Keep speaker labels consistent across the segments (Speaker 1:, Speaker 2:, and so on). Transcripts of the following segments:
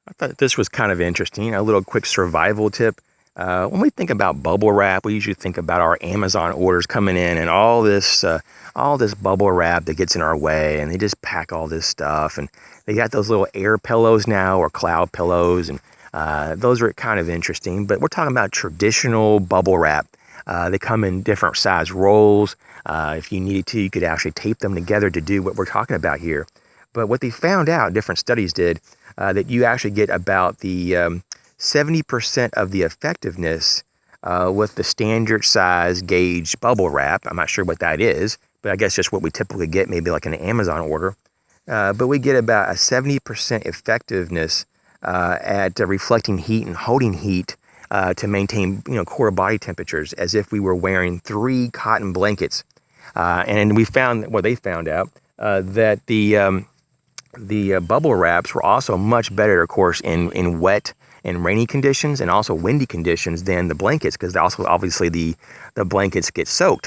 Speaker 1: I thought this was kind of interesting. A little quick survival tip. When we think about bubble wrap, we usually think about our Amazon orders coming in and all this bubble wrap that gets in our way, and they just pack all this stuff. And they got those little air pillows now, or cloud pillows, and those are kind of interesting. But we're talking about traditional bubble wrap. They come in different size rolls. If you needed to, you could actually tape them together to do what we're talking about here. But what they found out, different studies did, that you actually get about the 70% of the effectiveness with the standard size gauge bubble wrap. I'm not sure what that is, but I guess just what we typically get, maybe like an Amazon order. But we get about a 70% effectiveness at reflecting heat and holding heat to maintain, core body temperatures, as if we were wearing 3 cotton blankets. And we found, well, they found out that the bubble wraps were also much better, of course, in wet and rainy conditions, and also windy conditions, than the blankets, because also obviously the blankets get soaked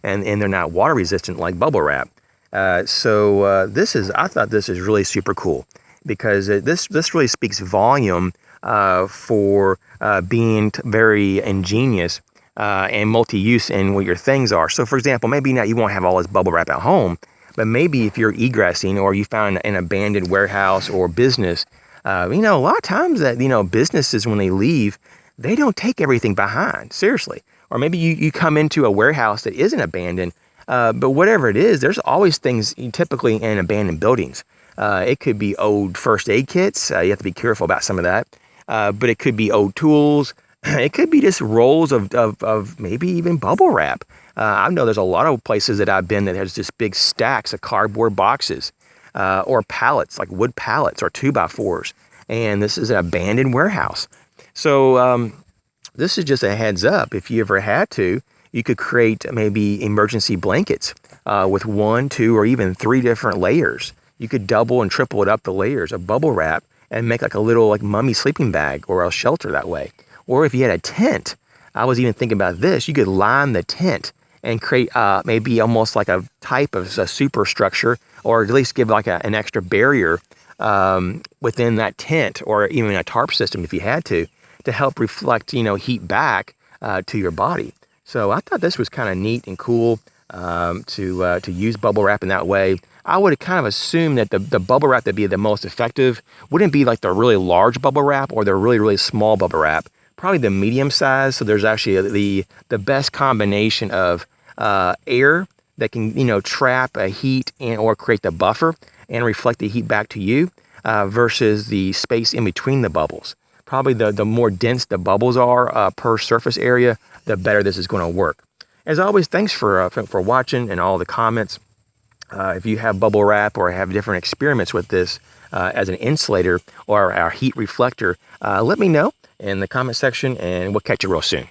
Speaker 1: and they're not water resistant like bubble wrap. I thought this is really super cool, because this really speaks volume for being very ingenious and multi-use in what your things are. So for example, maybe now you won't have all this bubble wrap at home, but maybe if you're egressing, or you found an abandoned warehouse or business, a lot of times that, businesses, when they leave, they don't take everything behind, seriously. Or maybe you come into a warehouse that isn't abandoned, but whatever it is, there's always things typically in abandoned buildings. It could be old first aid kits. You have to be careful about some of that. But it could be old tools. It could be just rolls of maybe even bubble wrap. I know there's a lot of places that I've been that has just big stacks of cardboard boxes, or pallets, like wood pallets or 2x4s. And this is an abandoned warehouse. So this is just a heads up. If you ever had to, you could create maybe emergency blankets with 1, 2, or even 3 different layers. You could double and triple it up, the layers of bubble wrap, and make like a little mummy sleeping bag or a shelter that way. Or if you had a tent, I was even thinking about this, you could line the tent and create maybe almost like a type of a superstructure, or at least give like an extra barrier within that tent, or even a tarp system if you had to help reflect, heat back to your body. So I thought this was kind of neat and cool to use bubble wrap in that way. I would kind of assume that the bubble wrap that'd be the most effective wouldn't be like the really large bubble wrap or the really, really small bubble wrap. Probably the medium size. So there's actually the best combination of air that can, trap a heat or create the buffer and reflect the heat back to you versus the space in between the bubbles. Probably the more dense the bubbles are per surface area, the better this is going to work. As always, thanks for watching and all the comments. If you have bubble wrap or have different experiments with this as an insulator or our heat reflector, let me know in the comment section, and we'll catch you real soon.